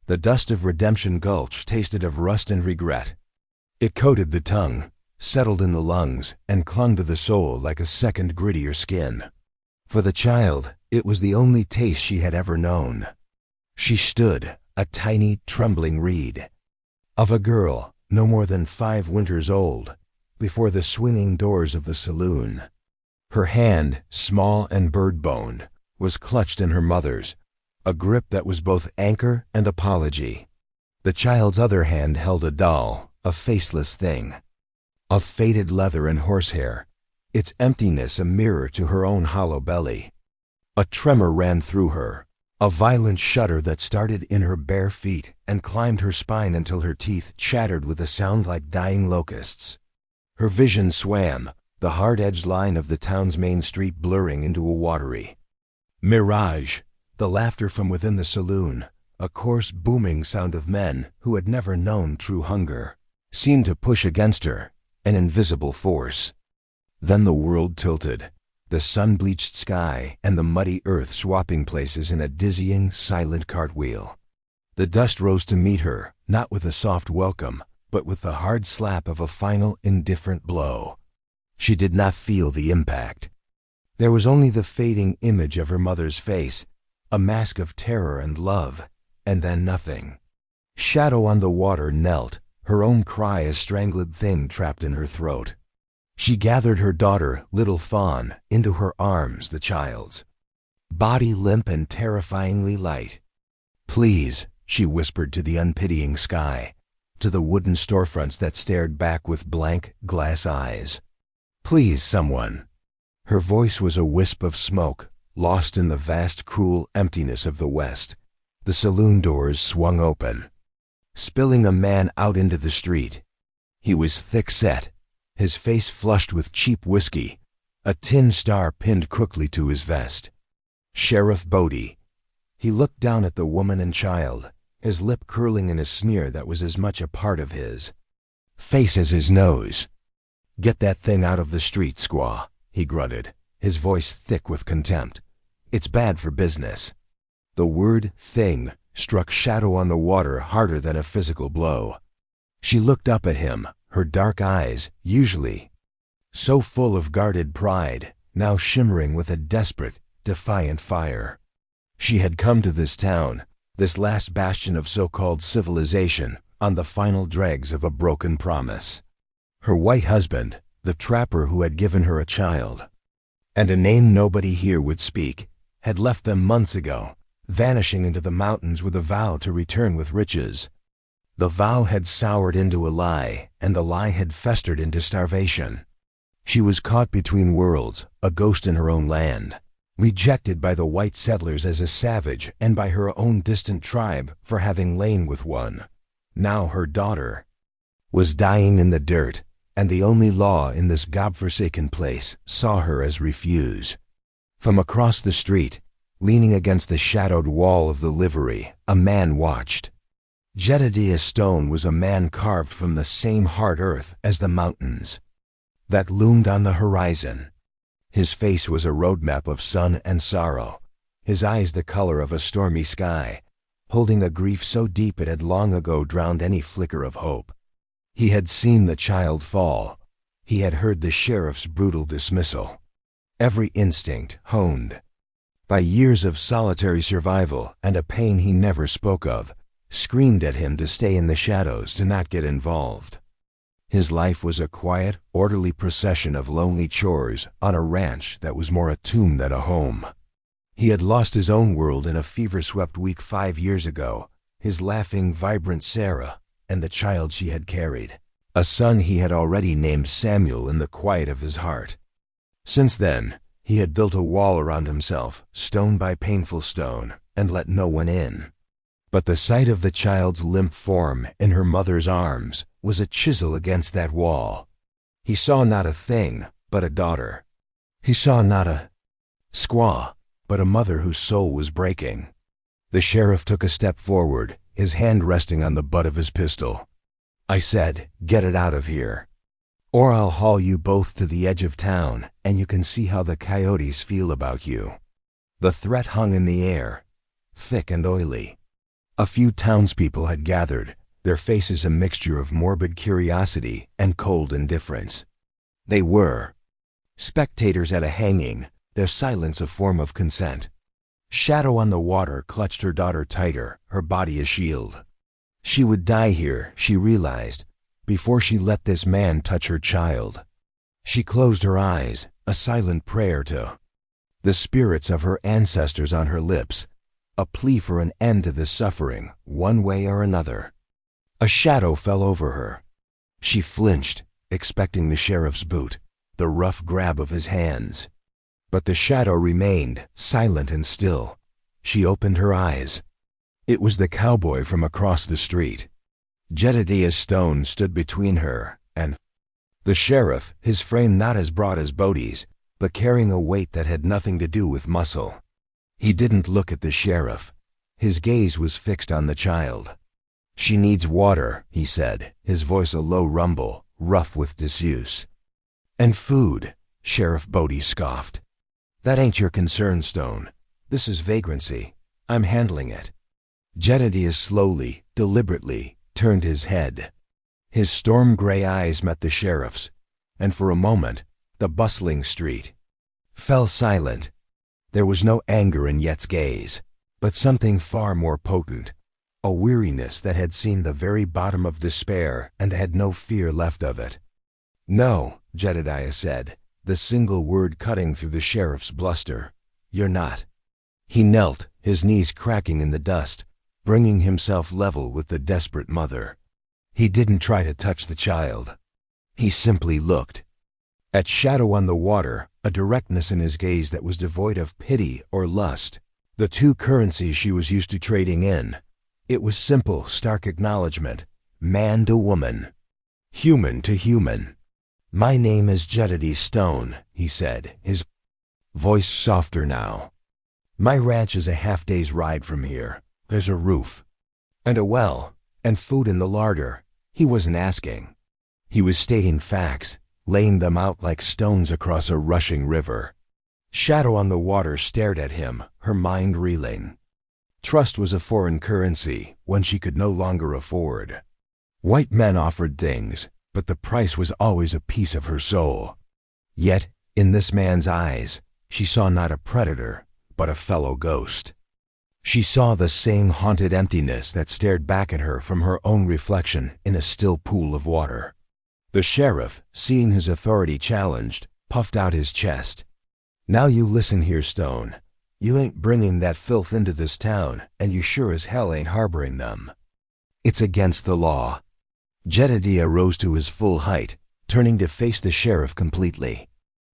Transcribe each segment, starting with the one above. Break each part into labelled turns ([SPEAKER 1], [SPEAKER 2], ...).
[SPEAKER 1] The dust of Redemption Gulch tasted of rust and regret. It coated the tongue, settled in the lungs, and clung to the soul like a second grittier skin. For the child, it was the only taste she had ever known. She stood, a tiny, trembling reed, of a girl no more than 5 winters old, before the swinging doors of the saloon. Her hand, small and bird-boned, was clutched in her mother's, a grip that was both anchor and apology. The child's other hand held a doll, a faceless thing, of faded leather and horsehair, its emptiness a mirror to her own hollow belly. A tremor ran through her, a violent shudder that started in her bare feet and climbed her spine until her teeth chattered with a sound like dying locusts. Her vision swam, the hard-edged line of the town's main street blurring into a watery mirage. The laughter from within the saloon, a coarse booming sound of men who had never known true hunger, seemed to push against her, an invisible force. Then the world tilted, the sun-bleached sky and the muddy earth swapping places in a dizzying, silent cartwheel. The dust rose to meet her, not with a soft welcome, but with the hard slap of a final, indifferent blow. She did not feel the impact. There was only the fading image of her mother's face, a mask of terror and love, and then nothing. Shadow on the water knelt, her own cry a strangled thing trapped in her throat. She gathered her daughter, little Fawn, into her arms, the child's body limp and terrifyingly light. "Please," she whispered to the unpitying sky, to the wooden storefronts that stared back with blank, glass eyes. "Please, someone." Her voice was a wisp of smoke, lost in the vast, cruel emptiness of the West. The saloon doors swung open, spilling a man out into the street. He was thick-set, his face flushed with cheap whiskey, a tin star pinned crookedly to his vest. Sheriff Bodie. He looked down at the woman and child, his lip curling in a sneer that was as much a part of his face as his nose. "Get that thing out of the street, squaw," he grunted, his voice thick with contempt. "It's bad for business." The word "thing" struck Shadow on the water harder than a physical blow. She looked up at him, her dark eyes, usually so full of guarded pride, now shimmering with a desperate, defiant fire. She had come to this town, this last bastion of so-called civilization, on the final dregs of a broken promise. Her white husband, the trapper who had given her a child, and a name nobody here would speak, had left them months ago, vanishing into the mountains with a vow to return with riches. The vow had soured into a lie, and the lie had festered into starvation. She was caught between worlds, a ghost in her own land, rejected by the white settlers as a savage and by her own distant tribe for having lain with one. Now her daughter was dying in the dirt, and the only law in this godforsaken place saw her as refuse. From across the street, leaning against the shadowed wall of the livery, a man watched. Jedediah Stone was a man carved from the same hard earth as the mountains that loomed on the horizon. His face was a roadmap of sun and sorrow, his eyes the color of a stormy sky, holding a grief so deep it had long ago drowned any flicker of hope. He had seen the child fall. He had heard the sheriff's brutal dismissal. Every instinct, honed by years of solitary survival and a pain he never spoke of, screamed at him to stay in the shadows, to not get involved. His life was a quiet, orderly procession of lonely chores on a ranch that was more a tomb than a home. He had lost his own world in a fever-swept week 5 years ago, his laughing, vibrant Sarah, and the child she had carried, a son he had already named Samuel in the quiet of his heart. Since then, he had built a wall around himself, stone by painful stone, and let no one in. But the sight of the child's limp form in her mother's arms was a chisel against that wall. He saw not a thing, but a daughter. He saw not a squaw, but a mother whose soul was breaking. The sheriff took a step forward, his hand resting on the butt of his pistol. "I said, get it out of here, or I'll haul you both to the edge of town, and you can see how the coyotes feel about you." The threat hung in the air, thick and oily. A few townspeople had gathered, their faces a mixture of morbid curiosity and cold indifference. They were spectators at a hanging, their silence a form of consent. Shadow on the water clutched her daughter tighter, her body a shield. She would die here, she realized, before she let this man touch her child. She closed her eyes, a silent prayer to the spirits of her ancestors on her lips, a plea for an end to this suffering, one way or another. A shadow fell over her. She flinched, expecting the sheriff's boot, the rough grab of his hands. But the shadow remained, silent and still. She opened her eyes. It was the cowboy from across the street. Jedediah Stone stood between her and the sheriff, his frame not as broad as Bodie's, but carrying a weight that had nothing to do with muscle. He didn't look at the sheriff. His gaze was fixed on the child. "She needs water," he said, his voice a low rumble, rough with disuse. "And food," Sheriff Bodie scoffed. "That ain't your concern, Stone. This is vagrancy. I'm handling it." Jedediah slowly, deliberately, turned his head. His storm-gray eyes met the sheriff's, and for a moment, the bustling street fell silent. There was no anger in Yet's gaze, but something far more potent, a weariness that had seen the very bottom of despair and had no fear left of it. "No," Jedediah said, the single word cutting through the sheriff's bluster. "You're not." He knelt, his knees cracking in the dust, bringing himself level with the desperate mother. He didn't try to touch the child. He simply looked. At Shadow on the water, a directness in his gaze that was devoid of pity or lust, the two currencies she was used to trading in. It was simple, stark acknowledgement, man to woman, human to human. "My name is Jedediah Stone," he said, his voice softer now. "My ranch is a half-day's ride from here. There's a roof, and a well, and food in the larder." He wasn't asking. He was stating facts, laying them out like stones across a rushing river. Shadow on the water stared at him, her mind reeling. Trust was a foreign currency, one she could no longer afford. White men offered things, but the price was always a piece of her soul. Yet, in this man's eyes, she saw not a predator, but a fellow ghost. She saw the same haunted emptiness that stared back at her from her own reflection in a still pool of water. The sheriff, seeing his authority challenged, puffed out his chest. "Now you listen here, Stone. You ain't bringing that filth into this town, and you sure as hell ain't harboring them. It's against the law." Jedediah rose to his full height, turning to face the sheriff completely.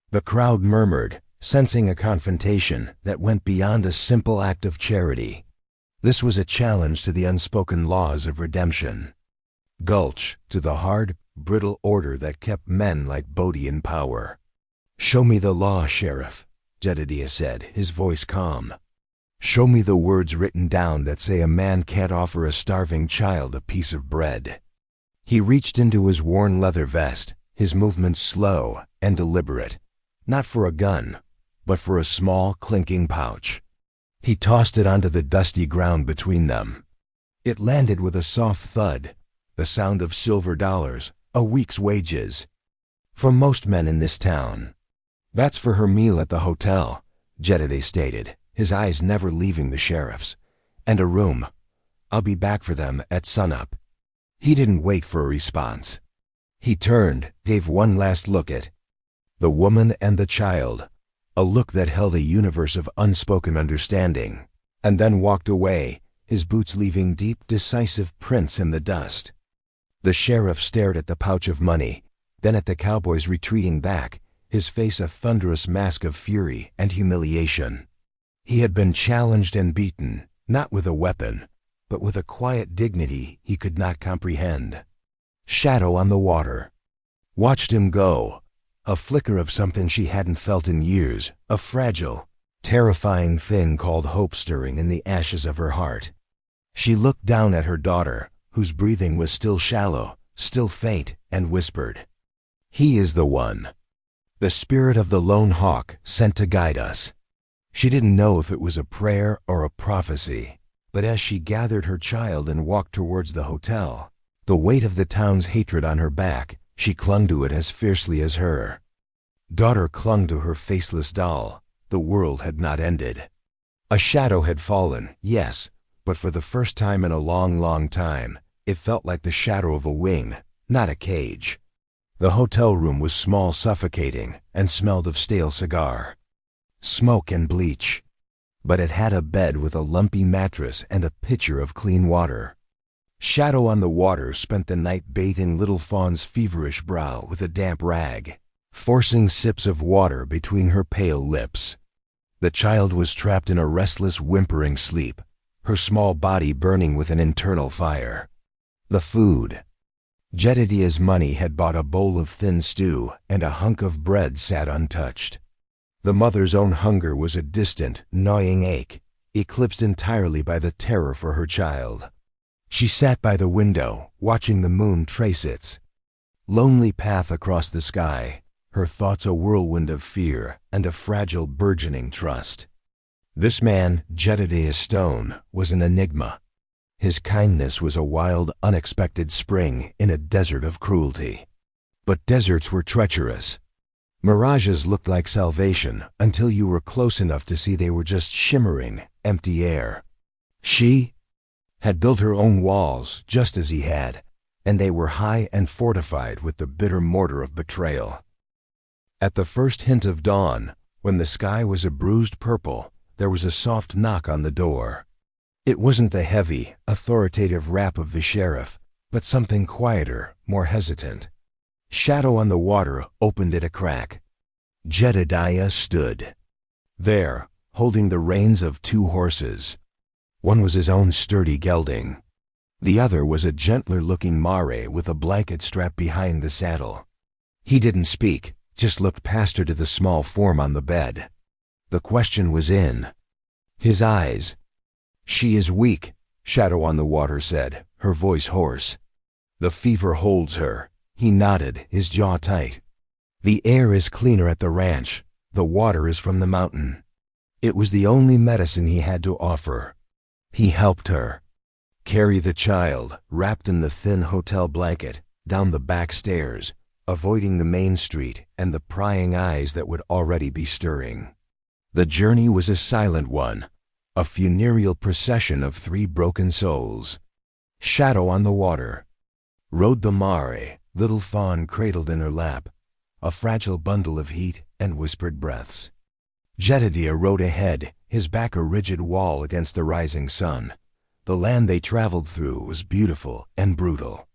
[SPEAKER 1] The crowd murmured, sensing a confrontation that went beyond a simple act of charity. This was a challenge to the unspoken laws of redemption. Gulch to the hard, brittle order that kept men like Bodie in power. "Show me the law, Sheriff," Jedediah said, his voice calm. "Show me the words written down that say a man can't offer a starving child a piece of bread." He reached into his worn leather vest, his movements slow and deliberate, not for a gun, but for a small, clinking pouch. He tossed it onto the dusty ground between them. It landed with a soft thud, the sound of silver dollars, a week's wages. "For most men in this town." "That's for her meal at the hotel," Jedediah stated, his eyes never leaving the sheriff's. "And a room. I'll be back for them at sunup." He didn't wait for a response. He turned, gave one last look at the woman and the child, a look that held a universe of unspoken understanding, and then walked away, his boots leaving deep, decisive prints in the dust. The sheriff stared at the pouch of money, then at the cowboys retreating back, his face a thunderous mask of fury and humiliation. He had been challenged and beaten, not with a weapon, but with a quiet dignity he could not comprehend. Shadow on the water watched him go, a flicker of something she hadn't felt in years, a fragile, terrifying thing called hope stirring in the ashes of her heart. She looked down at her daughter, whose breathing was still shallow, still faint, and whispered, "He is the one. The spirit of the lone hawk sent to guide us." She didn't know if it was a prayer or a prophecy, But as she gathered her child and walked towards the hotel, the weight of the town's hatred on her back, she clung to it as fiercely as her daughter clung to her faceless doll. The world had not ended. A shadow had fallen, yes, but for the first time in a long, long time, it felt like the shadow of a wing, not a cage. The hotel room was small, suffocating, and smelled of stale cigar, smoke and bleach. But it had a bed with a lumpy mattress and a pitcher of clean water. Shadow on the Water spent the night bathing little Fawn's feverish brow with a damp rag, forcing sips of water between her pale lips. The child was trapped in a restless, whimpering sleep, her small body burning with an internal fire. The food. Jedediah's money had bought a bowl of thin stew, and a hunk of bread sat untouched. The mother's own hunger was a distant, gnawing ache, eclipsed entirely by the terror for her child. She sat by the window, watching the moon trace its lonely path across the sky, her thoughts a whirlwind of fear and a fragile, burgeoning trust. This man, Jedediah Stone, was an enigma. His kindness was a wild, unexpected spring in a desert of cruelty. But deserts were treacherous. Mirages looked like salvation until you were close enough to see they were just shimmering, empty air. She had built her own walls just as he had, and they were high and fortified with the bitter mortar of betrayal. At the first hint of dawn, when the sky was a bruised purple, there was a soft knock on the door. It wasn't the heavy, authoritative rap of the sheriff, but something quieter, more hesitant. Shadow on the Water opened it a crack. Jedediah stood there, holding the reins of two horses. One was his own sturdy gelding. The other was a gentler-looking mare with a blanket strapped behind the saddle. He didn't speak, just looked past her to the small form on the bed. The question was in his eyes. "She is weak," Shadow on the Water said, her voice hoarse. "The fever holds her." He nodded, his jaw tight. "The air is cleaner at the ranch. The water is from the mountain." It was the only medicine he had to offer. He helped her carry the child, wrapped in the thin hotel blanket, down the back stairs, avoiding the main street and the prying eyes that would already be stirring. The journey was a silent one, a funereal procession of three broken souls. Shadow on the Water rode the mare, little Fawn cradled in her lap, a fragile bundle of heat and whispered breaths. Jedediah rode ahead, his back a rigid wall against the rising sun. The land they traveled through was beautiful and brutal.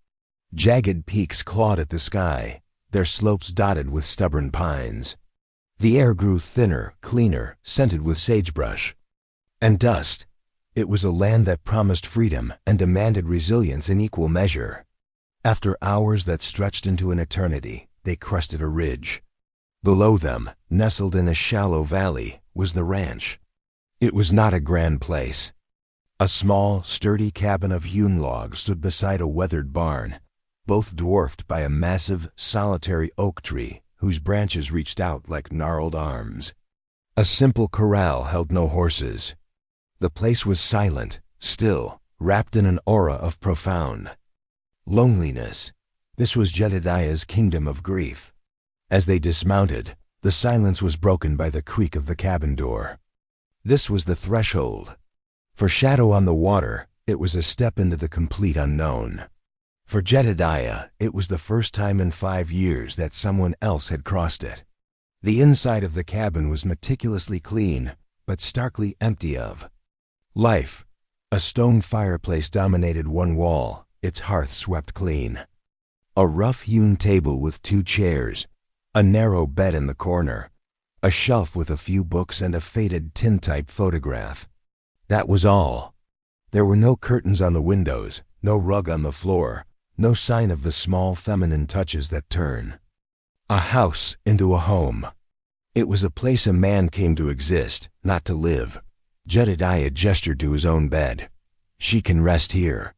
[SPEAKER 1] Jagged peaks clawed at the sky, their slopes dotted with stubborn pines. The air grew thinner, cleaner, scented with sagebrush and dust. It was a land that promised freedom and demanded resilience in equal measure. After hours that stretched into an eternity, they crested a ridge. Below them, nestled in a shallow valley, was the ranch. It was not a grand place. A small, sturdy cabin of hewn logs stood beside a weathered barn, both dwarfed by a massive, solitary oak tree whose branches reached out like gnarled arms. A simple corral held no horses. The place was silent, still, wrapped in an aura of profound loneliness. This was Jedediah's kingdom of grief. As they dismounted, the silence was broken by the creak of the cabin door. This was the threshold. For Shadow on the Water, it was a step into the complete unknown. For Jedediah, it was the first time in 5 years that someone else had crossed it. The inside of the cabin was meticulously clean, but starkly empty of life. A stone fireplace dominated one wall, its hearth swept clean. A rough-hewn table with 2 chairs, a narrow bed in the corner, a shelf with a few books and a faded tintype photograph. That was all. There were no curtains on the windows, no rug on the floor, no sign of the small feminine touches that turn a house into a home. It was a place a man came to exist, not to live. Jedediah gestured to his own bed. "She can rest here."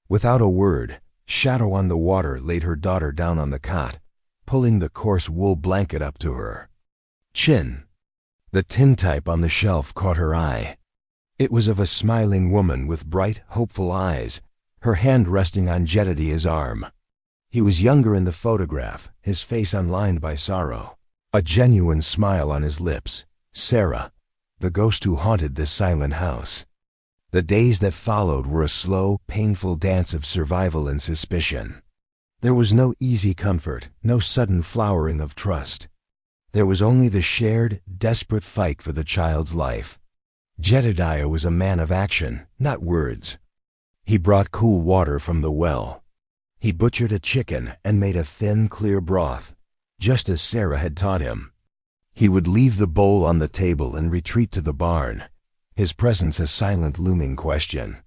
[SPEAKER 1] Without a word, Shadow on the Water laid her daughter down on the cot, pulling the coarse wool blanket up to her chin. The tintype on the shelf caught her eye. It was of a smiling woman with bright, hopeful eyes, her hand resting on Jedediah's arm. He was younger in the photograph, his face unlined by sorrow, a genuine smile on his lips. Sarah, the ghost who haunted this silent house. The days that followed were a slow, painful dance of survival and suspicion. There was no easy comfort, no sudden flowering of trust. There was only the shared, desperate fight for the child's life. Jedediah was a man of action, not words. He brought cool water from the well. He butchered a chicken and made a thin, clear broth, just as Sarah had taught him. He would leave the bowl on the table and retreat to the barn, his presence a silent, looming question.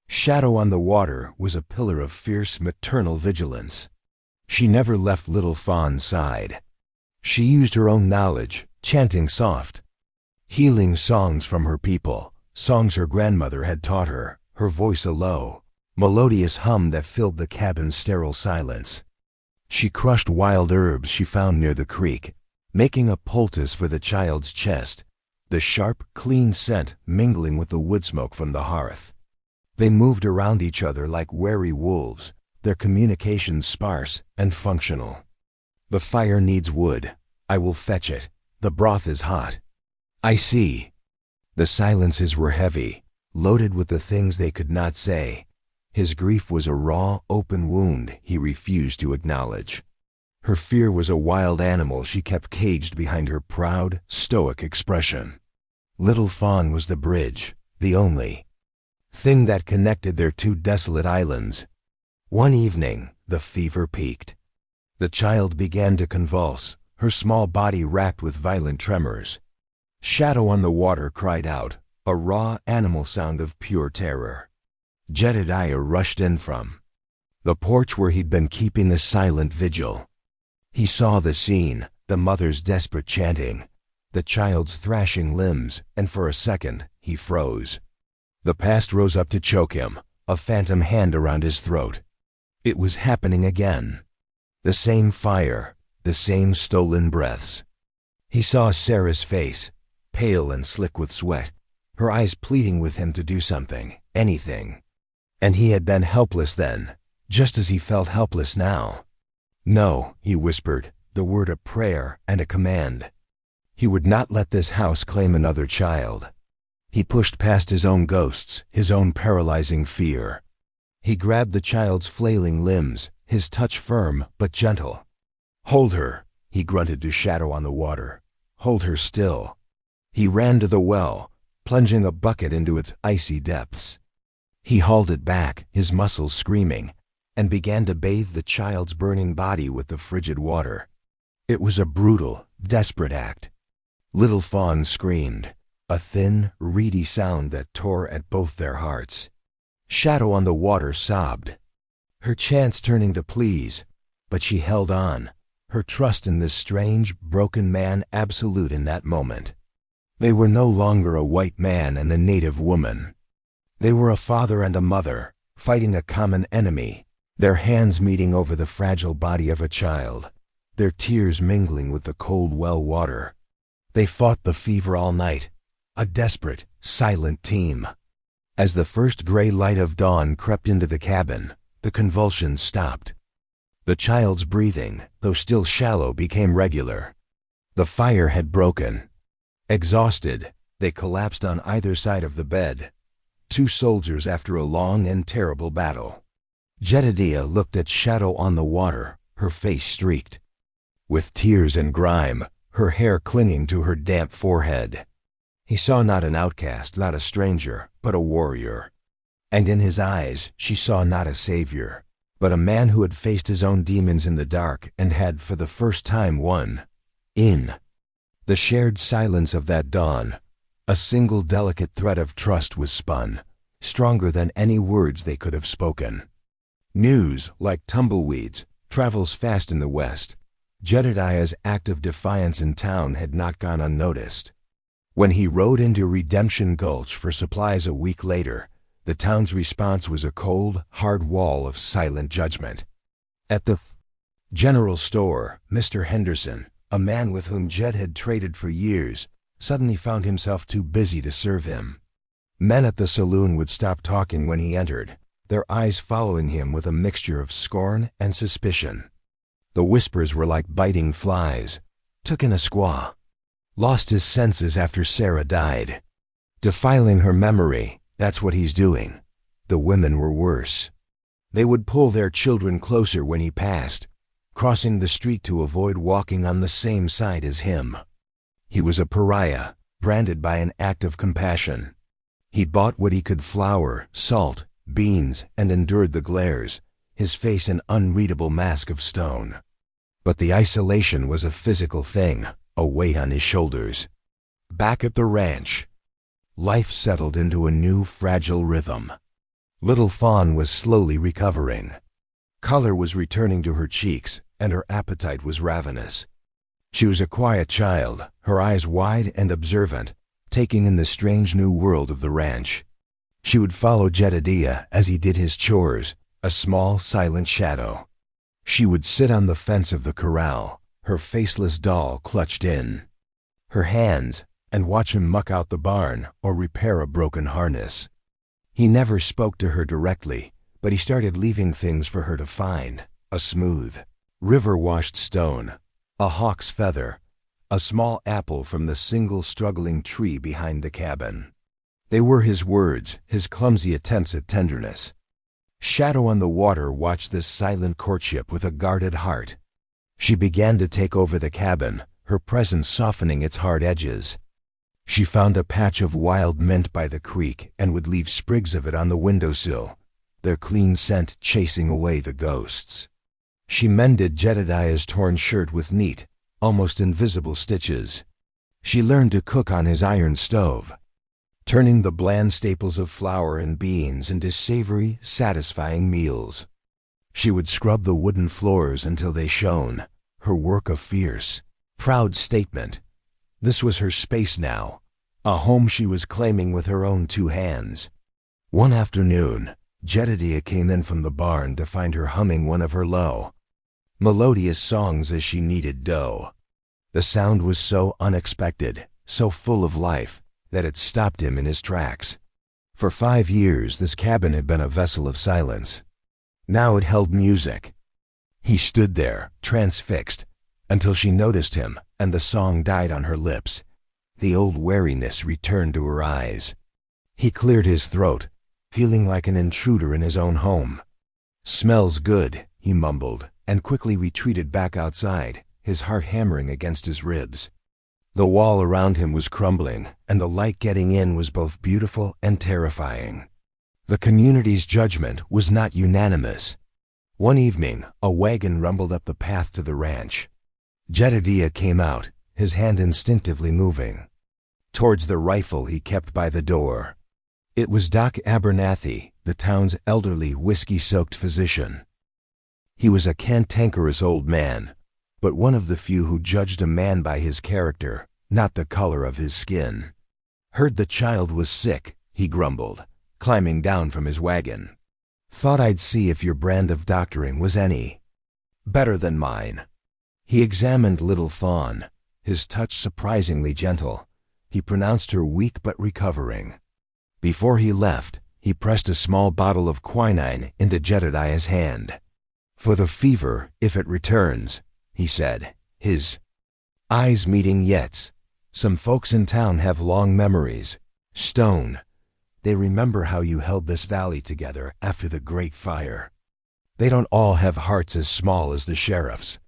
[SPEAKER 1] Shadow on the water was a pillar of fierce, maternal vigilance. She never left little Fawn's side. She used her own knowledge, chanting soft, healing songs from her people, songs her grandmother had taught her, her voice a low, melodious hum that filled the cabin's sterile silence. She crushed wild herbs she found near the creek, making a poultice for the child's chest, the sharp, clean scent mingling with the wood smoke from the hearth. They moved around each other like wary wolves, their communications sparse and functional. The fire needs wood. I will fetch it. The broth is hot. I see. The silences were heavy, loaded with the things they could not say. His grief was a raw, open wound he refused to acknowledge. Her fear was a wild animal she kept caged behind her proud, stoic expression. Little Fawn was the bridge, the only thing that connected their two desolate islands. One evening, the fever peaked. The child began to convulse, her small body racked with violent tremors. Shadow on the water cried out, a raw animal sound of pure terror. Jedediah rushed in from the porch where he'd been keeping a silent vigil. He saw the scene, the mother's desperate chanting, the child's thrashing limbs, and for a second, he froze. The past rose up to choke him, a phantom hand around his throat. It was happening again. The same fire, the same stolen breaths. He saw Sarah's face, pale and slick with sweat, her eyes pleading with him to do something, anything. And he had been helpless then, just as he felt helpless now. No, he whispered, the word a prayer and a command. He would not let this house claim another child. He pushed past his own ghosts, his own paralyzing fear. He grabbed the child's flailing limbs, his touch firm but gentle. Hold her, he grunted to Shadow on the water. Hold her still. He ran to the well, plunging a bucket into its icy depths. He hauled it back, his muscles screaming, and began to bathe the child's burning body with the frigid water. It was a brutal, desperate act. Little Fawn screamed, a thin, reedy sound that tore at both their hearts. Shadow on the water sobbed, her chance turning to pleas, but she held on, her trust in this strange, broken man absolute in that moment. They were no longer a white man and a native woman. They were a father and a mother, fighting a common enemy, their hands meeting over the fragile body of a child, their tears mingling with the cold well water. They fought the fever all night, a desperate, silent team. As the first gray light of dawn crept into the cabin, the convulsions stopped. The child's breathing, though still shallow, became regular. The fire had broken. Exhausted, they collapsed on either side of the bed, two soldiers after a long and terrible battle. Jedediah looked at Shadow on the water, her face streaked with tears and grime, her hair clinging to her damp forehead. He saw not an outcast, not a stranger, but a warrior. And in his eyes she saw not a savior, but a man who had faced his own demons in the dark and had for the first time won. In the shared silence of that dawn, a single delicate thread of trust was spun, stronger than any words they could have spoken. News, like tumbleweeds, travels fast in the West. Jedediah's act of defiance in town had not gone unnoticed. When he rode into Redemption Gulch for supplies a week later, the town's response was a cold, hard wall of silent judgment. At the general store, Mr. Henderson, a man with whom Jed had traded for years, suddenly found himself too busy to serve him. Men at the saloon would stop talking when he entered, their eyes following him with a mixture of scorn and suspicion. The whispers were like biting flies. Took in a squaw. Lost his senses after Sarah died. Defiling her memory, that's what he's doing. The women were worse. They would pull their children closer when he passed, crossing the street to avoid walking on the same side as him. He was a pariah, branded by an act of compassion. He bought what he could: flour, salt, beans, and endured the glares, his face an unreadable mask of stone. But the isolation was a physical thing, a weight on his shoulders. Back at the ranch, life settled into a new, fragile rhythm. Little Fawn was slowly recovering. Color was returning to her cheeks, and her appetite was ravenous. She was a quiet child, her eyes wide and observant, taking in the strange new world of the ranch. She would follow Jedediah as he did his chores, a small, silent shadow. She would sit on the fence of the corral, her faceless doll clutched in her hands, and watch him muck out the barn or repair a broken harness. He never spoke to her directly, but he started leaving things for her to find: a smooth, river-washed stone, a hawk's feather, a small apple from the single struggling tree behind the cabin. They were his words, his clumsy attempts at tenderness. Shadow on the Water watched this silent courtship with a guarded heart. She began to take over the cabin, her presence softening its hard edges. She found a patch of wild mint by the creek and would leave sprigs of it on the windowsill, their clean scent chasing away the ghosts. She mended Jedediah's torn shirt with neat, almost invisible stitches. She learned to cook on his iron stove, turning the bland staples of flour and beans into savory, satisfying meals. She would scrub the wooden floors until they shone, her work a fierce, proud statement. This was her space now, a home she was claiming with her own two hands. One afternoon, Jedediah came in from the barn to find her humming one of her low, melodious songs as she kneaded dough. The sound was so unexpected, so full of life, that it stopped him in his tracks. For 5 years this cabin had been a vessel of silence. Now it held music. He stood there, transfixed, until she noticed him, and the song died on her lips. The old wariness returned to her eyes. He cleared his throat, feeling like an intruder in his own home. "Smells good," he mumbled, and quickly retreated back outside, his heart hammering against his ribs. The wall around him was crumbling, and the light getting in was both beautiful and terrifying. The community's judgment was not unanimous. One evening, a wagon rumbled up the path to the ranch. Jedediah came out, his hand instinctively moving towards the rifle he kept by the door. It was Doc Abernathy, the town's elderly, whiskey-soaked physician. He was a cantankerous old man, but one of the few who judged a man by his character, not the color of his skin. "Heard the child was sick," he grumbled, climbing down from his wagon. "Thought I'd see if your brand of doctoring was any better than mine." He examined Little Fawn, his touch surprisingly gentle. He pronounced her weak but recovering. Before he left, he pressed a small bottle of quinine into Jedediah's hand. "For the fever, if it returns," he said, his eyes meeting Yet's. "Some folks in town have long memories. Stone. They remember how you held this valley together after the Great Fire. They don't all have hearts as small as the sheriff's."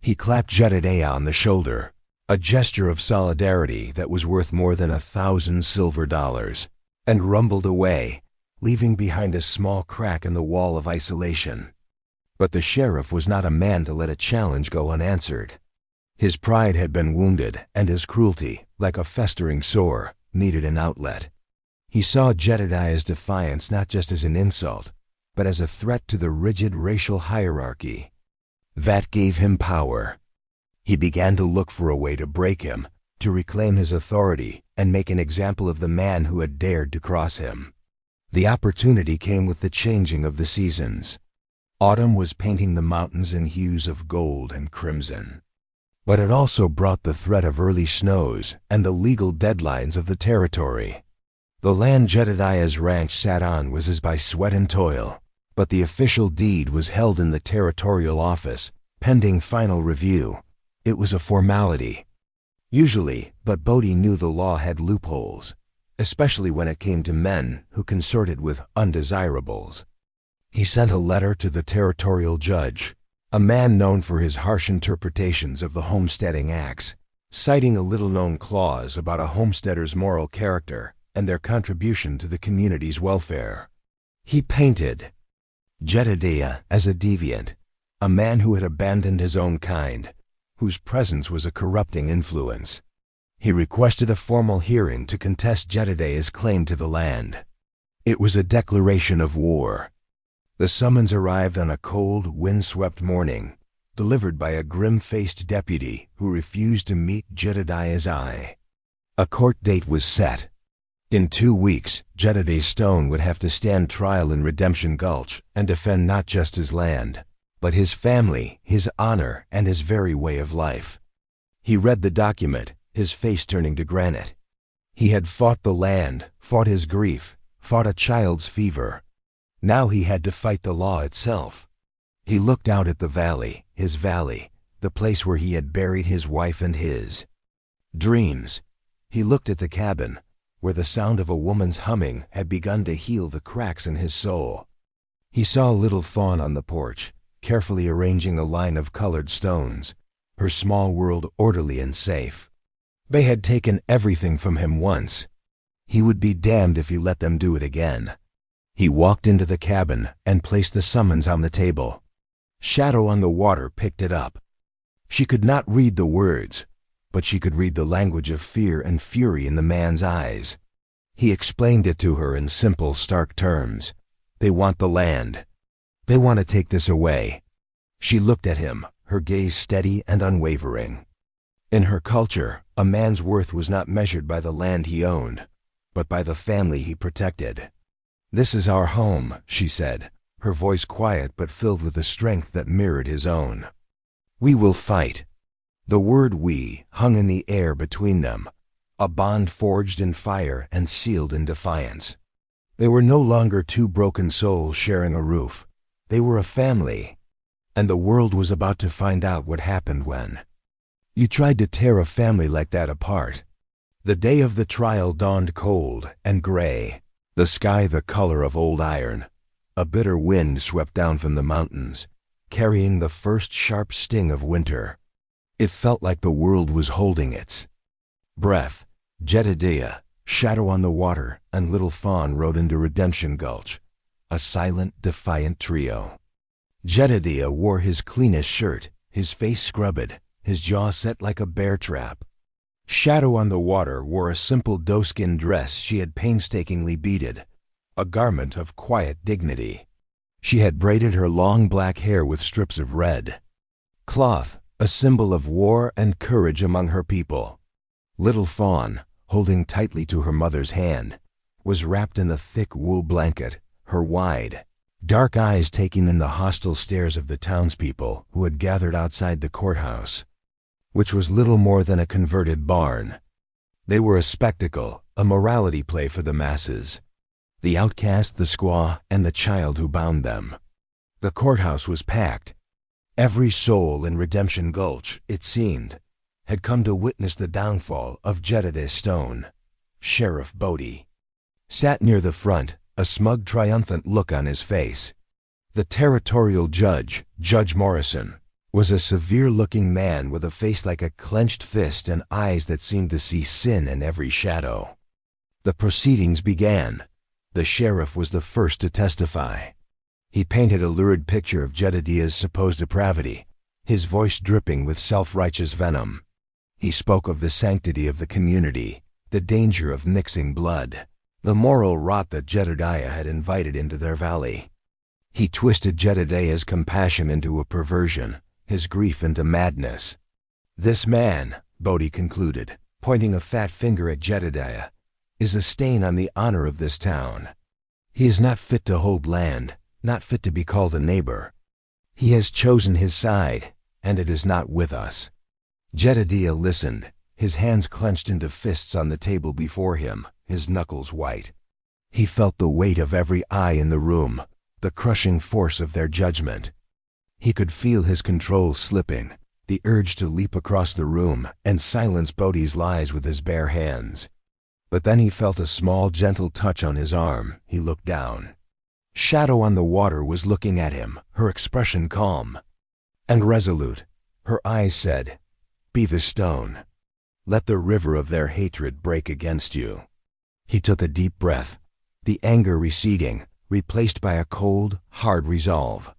[SPEAKER 1] He clapped Jedediah on the shoulder, a gesture of solidarity that was worth more than 1,000 silver dollars, and rumbled away, leaving behind a small crack in the wall of isolation. But the sheriff was not a man to let a challenge go unanswered. His pride had been wounded, and his cruelty, like a festering sore, needed an outlet. He saw Jedediah's defiance not just as an insult, but as a threat to the rigid racial hierarchy. That gave him power. He began to look for a way to break him, to reclaim his authority, and make an example of the man who had dared to cross him. The opportunity came with the changing of the seasons. Autumn was painting the mountains in hues of gold and crimson. But it also brought the threat of early snows and the legal deadlines of the territory. The land Jedediah's ranch sat on was his by sweat and toil, but the official deed was held in the territorial office, pending final review. It was a formality. Usually, but Bodhi knew the law had loopholes, especially when it came to men who consorted with undesirables. He sent a letter to the territorial judge, a man known for his harsh interpretations of the homesteading acts, citing a little-known clause about a homesteader's moral character and their contribution to the community's welfare. He painted Jedediah as a deviant, a man who had abandoned his own kind, whose presence was a corrupting influence. He requested a formal hearing to contest Jedediah's claim to the land. It was a declaration of war. The summons arrived on a cold, wind-swept morning, delivered by a grim-faced deputy who refused to meet Jedediah's eye. A court date was set. In 2 weeks, Jedediah Stone would have to stand trial in Redemption Gulch and defend not just his land, but his family, his honor, and his very way of life. He read the document, his face turning to granite. He had fought the land, fought his grief, fought a child's fever. Now he had to fight the law itself. He looked out at the valley, his valley, the place where he had buried his wife and his dreams. He looked at the cabin, where the sound of a woman's humming had begun to heal the cracks in his soul. He saw little Fawn on the porch, carefully arranging a line of colored stones, her small world orderly and safe. They had taken everything from him once. He would be damned if he let them do it again. He walked into the cabin and placed the summons on the table. Shadow on the Water picked it up. She could not read the words, but she could read the language of fear and fury in the man's eyes. He explained it to her in simple, stark terms. They want the land. They want to take this away. She looked at him, her gaze steady and unwavering. In her culture, a man's worth was not measured by the land he owned, but by the family he protected. "This is our home," she said, her voice quiet but filled with a strength that mirrored his own. "We will fight." The word "we" hung in the air between them, a bond forged in fire and sealed in defiance. They were no longer two broken souls sharing a roof. They were a family, and the world was about to find out what happened when you tried to tear a family like that apart. The day of the trial dawned cold and gray, the sky the color of old iron. A bitter wind swept down from the mountains, carrying the first sharp sting of winter. It felt like the world was holding its breath. Jedediah, Shadow on the Water, and Little Fawn rode into Redemption Gulch, a silent, defiant trio. Jedediah wore his cleanest shirt, his face scrubbed, his jaw set like a bear trap. Shadow on the Water wore a simple doeskin dress she had painstakingly beaded, a garment of quiet dignity. She had braided her long black hair with strips of red cloth, a symbol of war and courage among her people. Little Fawn, holding tightly to her mother's hand, was wrapped in a thick wool blanket, her wide, dark eyes taking in the hostile stares of the townspeople who had gathered outside the courthouse, which was little more than a converted barn. They were a spectacle, a morality play for the masses. The outcast, the squaw, and the child who bound them. The courthouse was packed. Every soul in Redemption Gulch, it seemed, had come to witness the downfall of Jedediah Stone. Sheriff Bodhi sat near the front, a smug, triumphant look on his face. The territorial judge, Judge Morrison, was a severe-looking man with a face like a clenched fist and eyes that seemed to see sin in every shadow. The proceedings began. The sheriff was the first to testify. He painted a lurid picture of Jedediah's supposed depravity, his voice dripping with self-righteous venom. He spoke of the sanctity of the community, the danger of mixing blood, the moral rot that Jedediah had invited into their valley. He twisted Jedediah's compassion into a perversion, his grief into madness. "This man," Bodhi concluded, pointing a fat finger at Jedediah, "is a stain on the honor of this town. He is not fit to hold land, not fit to be called a neighbor. He has chosen his side, and it is not with us." Jedediah listened, his hands clenched into fists on the table before him, his knuckles white. He felt the weight of every eye in the room, the crushing force of their judgment. He could feel his control slipping, the urge to leap across the room and silence Bodhi's lies with his bare hands. But then he felt a small, gentle touch on his arm. He looked down. Shadow on the water was looking at him, her expression calm and resolute. Her eyes said, "Be the stone. Let the river of their hatred break against you." He took a deep breath, the anger receding, replaced by a cold, hard resolve.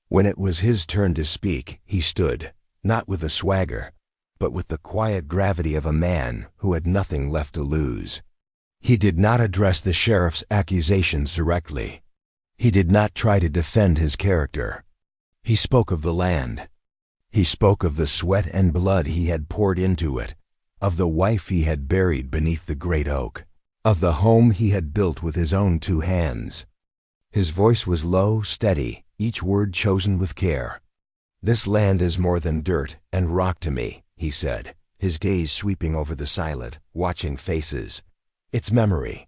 [SPEAKER 1] When it was his turn to speak, he stood, not with a swagger, but with the quiet gravity of a man who had nothing left to lose. He did not address the sheriff's accusations directly. He did not try to defend his character. He spoke of the land. He spoke of the sweat and blood he had poured into it, of the wife he had buried beneath the great oak, of the home he had built with his own 2 hands. His voice was low, steady, each word chosen with care. "This land is more than dirt and rock to me," he said, his gaze sweeping over the silent, watching faces. "It's memory.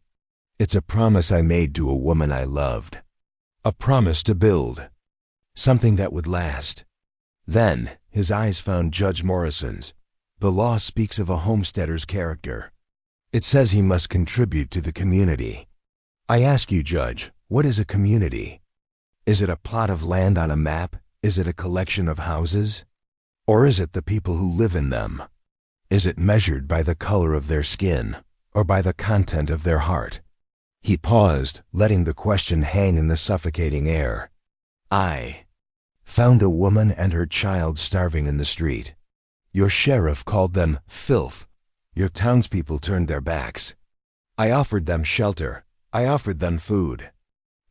[SPEAKER 1] It's a promise I made to a woman I loved. A promise to build something that would last." Then his eyes found Judge Morrison's. "The law speaks of a homesteader's character. It says he must contribute to the community. I ask you, Judge, what is a community? Is it a plot of land on a map? Is it a collection of houses? Or is it the people who live in them? Is it measured by the color of their skin or by the content of their heart?" He paused, letting the question hang in the suffocating air. "I found a woman and her child starving in the street. Your sheriff called them filth. Your townspeople turned their backs. I offered them shelter. I offered them food.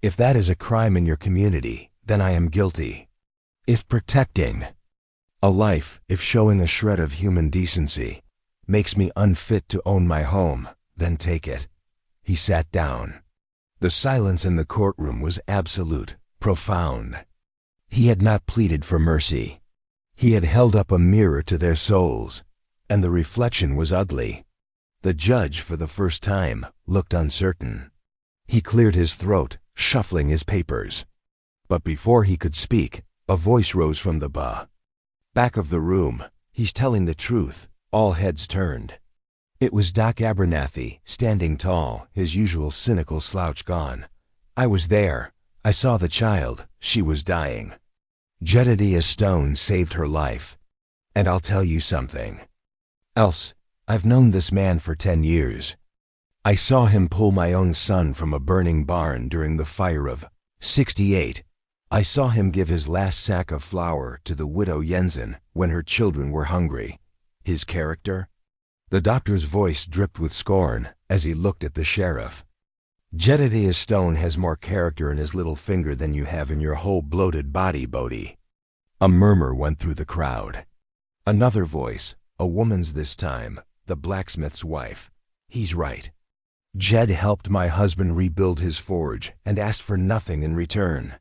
[SPEAKER 1] If that is a crime in your community, then I am guilty. If protecting a life, if showing a shred of human decency, makes me unfit to own my home, then take it." He sat down. The silence in the courtroom was absolute, profound. He had not pleaded for mercy. He had held up a mirror to their souls, and the reflection was ugly. The judge, for the first time, looked uncertain. He cleared his throat, shuffling his papers. But before he could speak, a voice rose from the back of the room. "He's telling the truth." All heads turned. It was Doc Abernathy, standing tall, his usual cynical slouch gone. "I was there. I saw the child. She was dying. Jedediah Stone saved her life. And I'll tell you something else. I've known this man for 10 years. I saw him pull my own son from a burning barn during the fire of '68. I saw him give his last sack of flour to the widow Jensen when her children were hungry. His character?" The doctor's voice dripped with scorn as he looked at the sheriff. "Jedediah Stone has more character in his little finger than you have in your whole bloated body, Bodie." A murmur went through the crowd. Another voice, a woman's this time, the blacksmith's wife. "He's right. Jed helped my husband rebuild his forge and asked for nothing in return."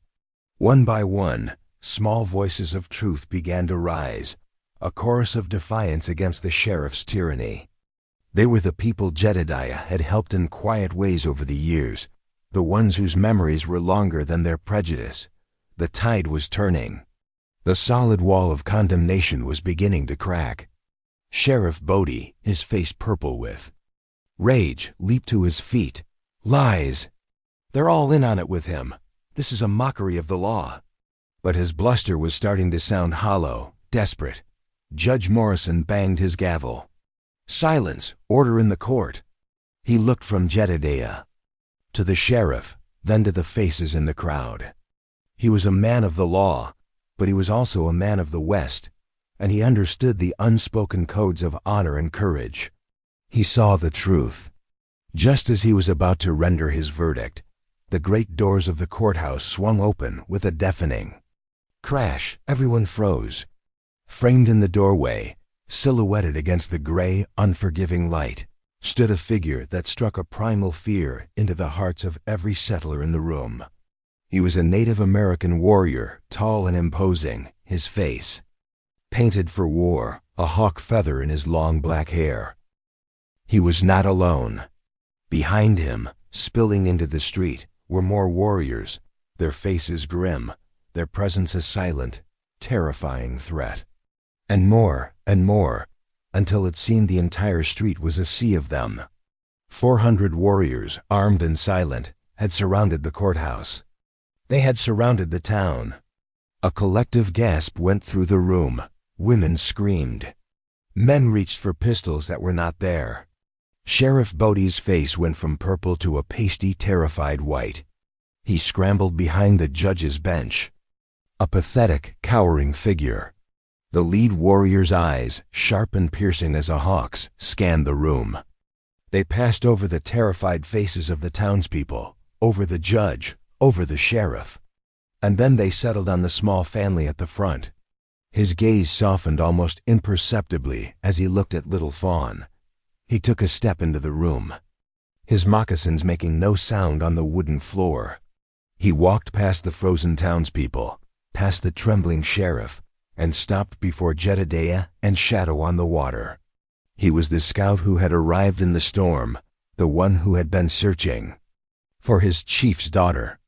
[SPEAKER 1] One by one, small voices of truth began to rise, a chorus of defiance against the sheriff's tyranny. They were the people Jedediah had helped in quiet ways over the years, the ones whose memories were longer than their prejudice. The tide was turning. The solid wall of condemnation was beginning to crack. Sheriff Bodie, his face purple with rage, leaped to his feet. "Lies! They're all in on it with him. This is a mockery of the law." But his bluster was starting to sound hollow, desperate. Judge Morrison banged his gavel. "Silence! Order in the court." He looked from Jedediah to the sheriff, then to the faces in the crowd. He was a man of the law, but he was also a man of the West, and he understood the unspoken codes of honor and courage. He saw the truth. Just as he was about to render his verdict, the great doors of the courthouse swung open with a deafening crash. Everyone froze. Framed in the doorway, silhouetted against the gray, unforgiving light, stood a figure that struck a primal fear into the hearts of every settler in the room. He was a Native American warrior, tall and imposing, his face painted for war, a hawk feather in his long black hair. He was not alone. Behind him, spilling into the street, were more warriors, their faces grim, their presence a silent, terrifying threat. And more, until it seemed the entire street was a sea of them. 400 warriors, armed and silent, had surrounded the courthouse. They had surrounded the town. A collective gasp went through the room. Women screamed. Men reached for pistols that were not there. Sheriff Bodie's face went from purple to a pasty, terrified white. He scrambled behind the judge's bench. A pathetic, cowering figure. The lead warrior's eyes, sharp and piercing as a hawk's, scanned the room. They passed over the terrified faces of the townspeople, over the judge, over the sheriff. And then they settled on the small family at the front. His gaze softened almost imperceptibly as he looked at little Fawn. He took a step into the room, his moccasins making no sound on the wooden floor. He walked past the frozen townspeople, past the trembling sheriff, and stopped before Jedediah and Shadow on the Water. He was the scout who had arrived in the storm, the one who had been searching for his chief's daughter.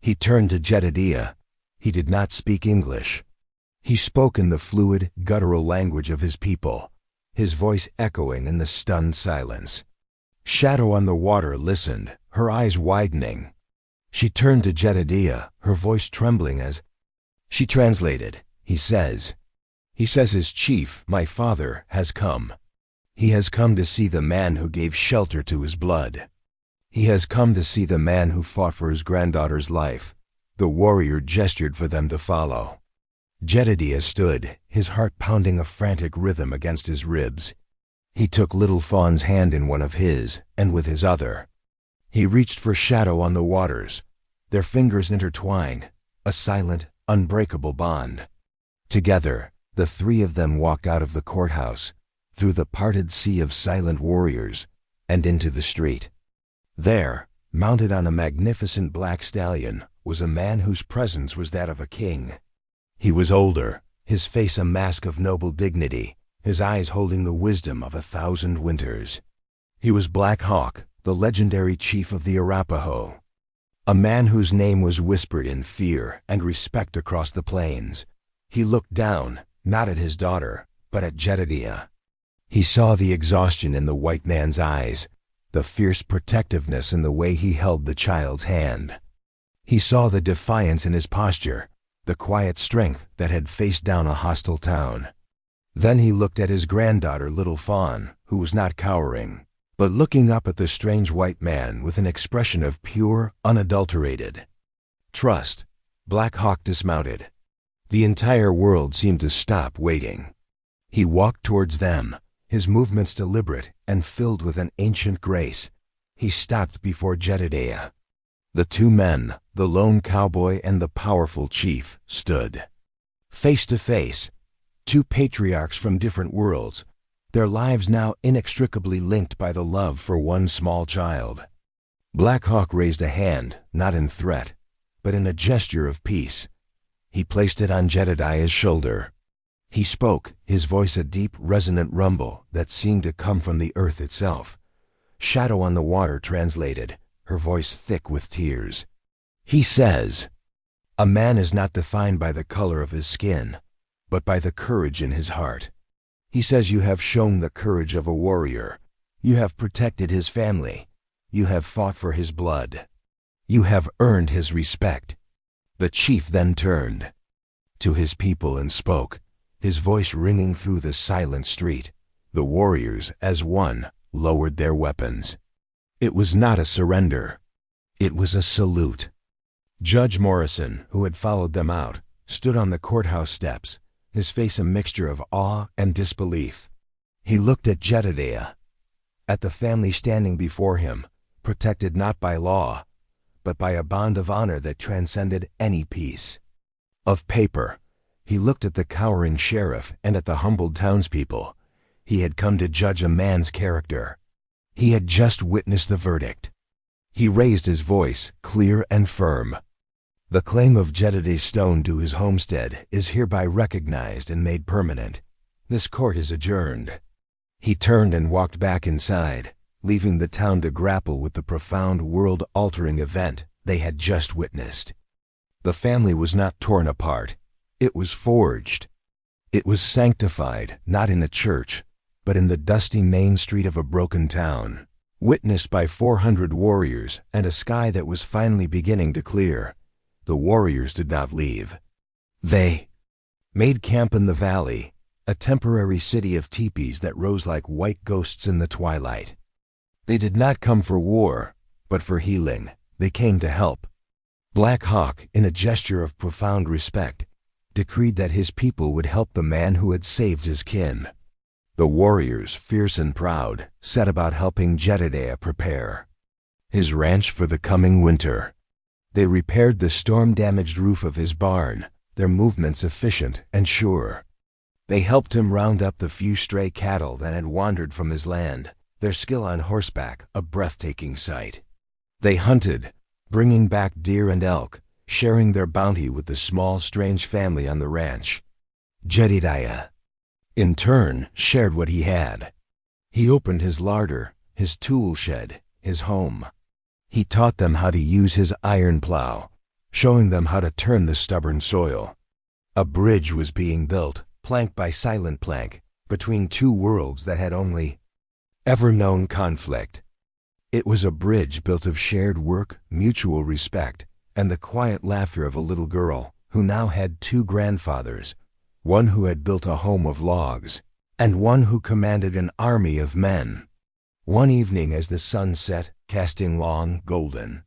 [SPEAKER 1] He turned to Jedediah. He did not speak English. He spoke in the fluid, guttural language of his people, his voice echoing in the stunned silence. Shadow on the Water listened, her eyes widening. She turned to Jedediah, her voice trembling as she translated. He says his chief, my father, has come. He has come to see the man who gave shelter to his blood. He has come to see the man who fought for his granddaughter's life. The warrior gestured for them to follow. Jedediah stood, his heart pounding a frantic rhythm against his ribs. He took little Fawn's hand in one of his, and with his other, he reached for Shadow on the Waters. Their fingers intertwined, a silent, unbreakable bond. Together, the three of them walked out of the courthouse, through the parted sea of silent warriors, and into the street. There, mounted on a magnificent black stallion, was a man whose presence was that of a king. He was older, his face a mask of noble dignity, his eyes holding the wisdom of 1,000 winters. He was Black Hawk, the legendary chief of the Arapaho, a man whose name was whispered in fear and respect across the plains. He looked down, not at his daughter, but at Jedediah. He saw the exhaustion in the white man's eyes, the fierce protectiveness in the way he held the child's hand. He saw the defiance in his posture, the quiet strength that had faced down a hostile town. Then he looked at his granddaughter, little Fawn, who was not cowering, but looking up at the strange white man with an expression of pure, unadulterated trust. Black Hawk dismounted. The entire world seemed to stop waiting. He walked towards them, his movements deliberate and filled with an ancient grace. He stopped before Jedediah. The two men, the lone cowboy and the powerful chief, stood face to face, two patriarchs from different worlds, their lives now inextricably linked by the love for one small child. Black Hawk raised a hand, not in threat, but in a gesture of peace. He placed it on Jedediah's shoulder. He spoke, his voice a deep, resonant rumble that seemed to come from the earth itself. Shadow on the Water translated, her voice thick with tears. He says, "A man is not defined by the color of his skin, but by the courage in his heart." He says, "You have shown the courage of a warrior. You have protected his family. You have fought for his blood. You have earned his respect." The chief then turned to his people and spoke, his voice ringing through the silent street. The warriors, as one, lowered their weapons. It was not a surrender. It was a salute. Judge Morrison, who had followed them out, stood on the courthouse steps, his face a mixture of awe and disbelief. He looked at Jedediah, at the family standing before him, protected not by law, but by a bond of honor that transcended any piece of paper. He looked at the cowering sheriff and at the humbled townspeople. He had come to judge a man's character. He had just witnessed the verdict. He raised his voice, clear and firm. "The claim of Jedediah Stone to his homestead is hereby recognized and made permanent. This court is adjourned." He turned and walked back inside, leaving the town to grapple with the profound world-altering event they had just witnessed. The family was not torn apart. It was forged. It was sanctified, not in a church, but in the dusty main street of a broken town. Witnessed by 400 warriors and a sky that was finally beginning to clear, the warriors did not leave. They made camp in the valley, a temporary city of teepees that rose like white ghosts in the twilight. They did not come for war, but for healing. They came to help. Black Hawk, in a gesture of profound respect, decreed that his people would help the man who had saved his kin. The warriors, fierce and proud, set about helping Jedediah prepare his ranch for the coming winter. They repaired the storm-damaged roof of his barn, their movements efficient and sure. They helped him round up the few stray cattle that had wandered from his land, their skill on horseback a breathtaking sight. They hunted, bringing back deer and elk, sharing their bounty with the small, strange family on the ranch. Jedediah, in turn, shared what he had. He opened his larder, his tool shed, his home. He taught them how to use his iron plow, showing them how to turn the stubborn soil. A bridge was being built, plank by silent plank, between two worlds that had only ever known conflict. It was a bridge built of shared work, mutual respect, and the quiet laughter of a little girl who now had two grandfathers, one who had built a home of logs, and one who commanded an army of men. One evening as the sun set, casting long, golden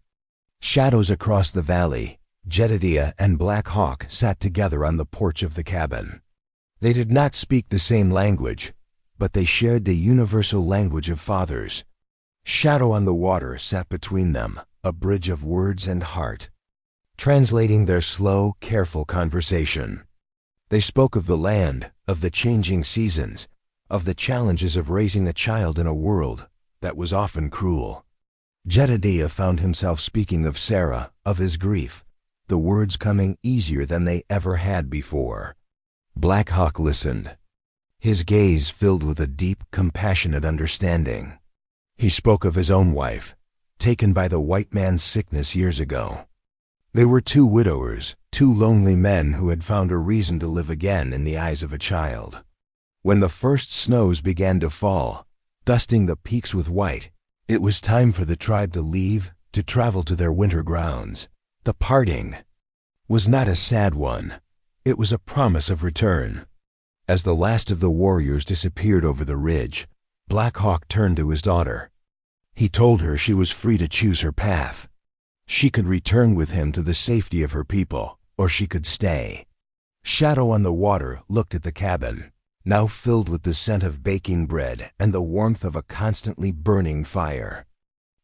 [SPEAKER 1] shadows across the valley, Jedediah and Black Hawk sat together on the porch of the cabin. They did not speak the same language, but they shared the universal language of fathers. Shadow on the water sat between them, a bridge of words and heart, translating their slow, careful conversation. They spoke of the land, of the changing seasons, of the challenges of raising a child in a world that was often cruel. Jedediah found himself speaking of Sarah, of his grief, the words coming easier than they ever had before. Black Hawk listened, his gaze filled with a deep, compassionate understanding. He spoke of his own wife, taken by the white man's sickness years ago. They were two widowers, two lonely men who had found a reason to live again in the eyes of a child. When the first snows began to fall, dusting the peaks with white, it was time for the tribe to leave, to travel to their winter grounds. The parting was not a sad one. It was a promise of return. As the last of the warriors disappeared over the ridge, Black Hawk turned to his daughter. He told her she was free to choose her path. She could return with him to the safety of her people, or she could stay. Shadow on the water looked at the cabin, now filled with the scent of baking bread and the warmth of a constantly burning fire.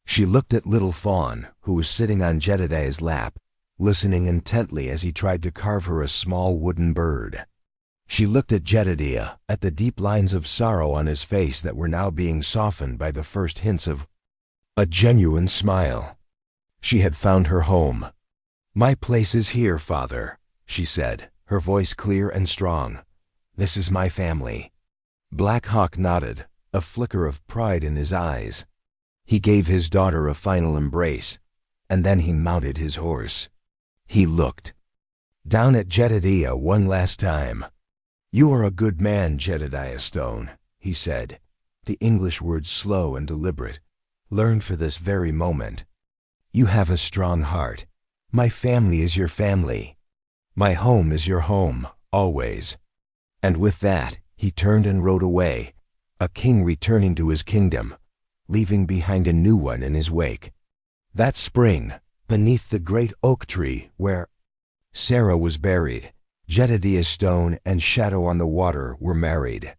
[SPEAKER 1] She looked at Little Fawn, who was sitting on Jedediah's lap, listening intently as he tried to carve her a small wooden bird. She looked at Jedediah, at the deep lines of sorrow on his face that were now being softened by the first hints of a genuine smile. She had found her home. "My place is here, Father," she said, her voice clear and strong. "This is my family." Black Hawk nodded, a flicker of pride in his eyes. He gave his daughter a final embrace, and then he mounted his horse. He looked down at Jedediah one last time. "You are a good man, Jedediah Stone," he said, the English words slow and deliberate, learned for this very moment. "You have a strong heart. My family is your family. My home is your home, always." And with that, he turned and rode away, a king returning to his kingdom, leaving behind a new one in his wake. That spring, beneath the great oak tree where Sarah was buried, Jedediah Stone and Shadow on the Water were married.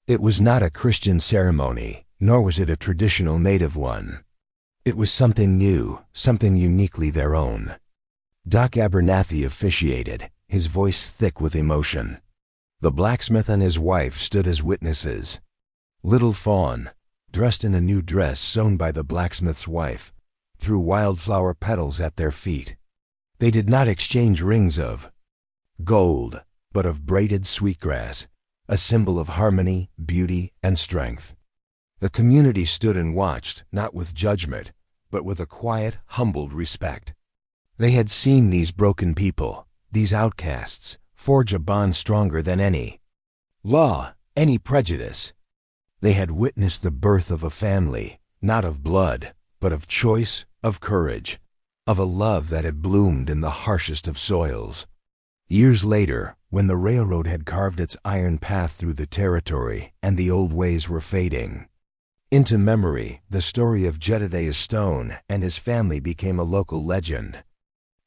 [SPEAKER 1] It was not a Christian ceremony, nor was it a traditional native one. It was something new, something uniquely their own. Doc Abernathy officiated, his voice thick with emotion. The blacksmith and his wife stood as witnesses. Little Fawn, dressed in a new dress sewn by the blacksmith's wife, threw wildflower petals at their feet. They did not exchange rings of gold, but of braided sweetgrass, a symbol of harmony, beauty, and strength. The community stood and watched, not with judgment, but with a quiet, humbled respect. They had seen these broken people, these outcasts, forge a bond stronger than any law, any prejudice. They had witnessed the birth of a family, not of blood, but of choice, of courage, of a love that had bloomed in the harshest of soils. Years later, when the railroad had carved its iron path through the territory and the old ways were fading, into memory, the story of Jedediah Stone and his family became a local legend.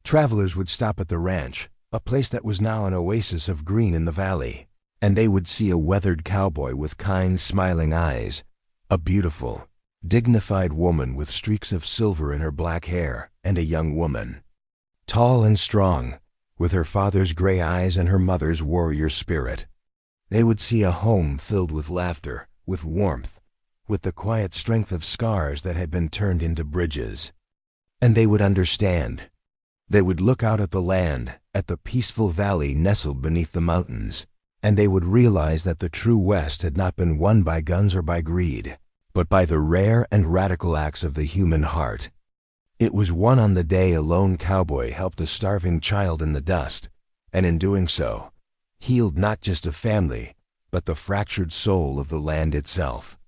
[SPEAKER 1] Travelers would stop at the ranch, a place that was now an oasis of green in the valley, and they would see a weathered cowboy with kind, smiling eyes, a beautiful, dignified woman with streaks of silver in her black hair, and a young woman, tall and strong, with her father's gray eyes and her mother's warrior spirit. They would see a home filled with laughter, with warmth, with the quiet strength of scars that had been turned into bridges. And they would understand. They would look out at the land, at the peaceful valley nestled beneath the mountains, and they would realize that the true West had not been won by guns or by greed, but by the rare and radical acts of the human heart. It was won on the day a lone cowboy helped a starving child in the dust, and in doing so, healed not just a family, but the fractured soul of the land itself.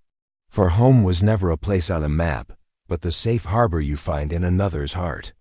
[SPEAKER 1] For home was never a place on a map, but the safe harbor you find in another's heart.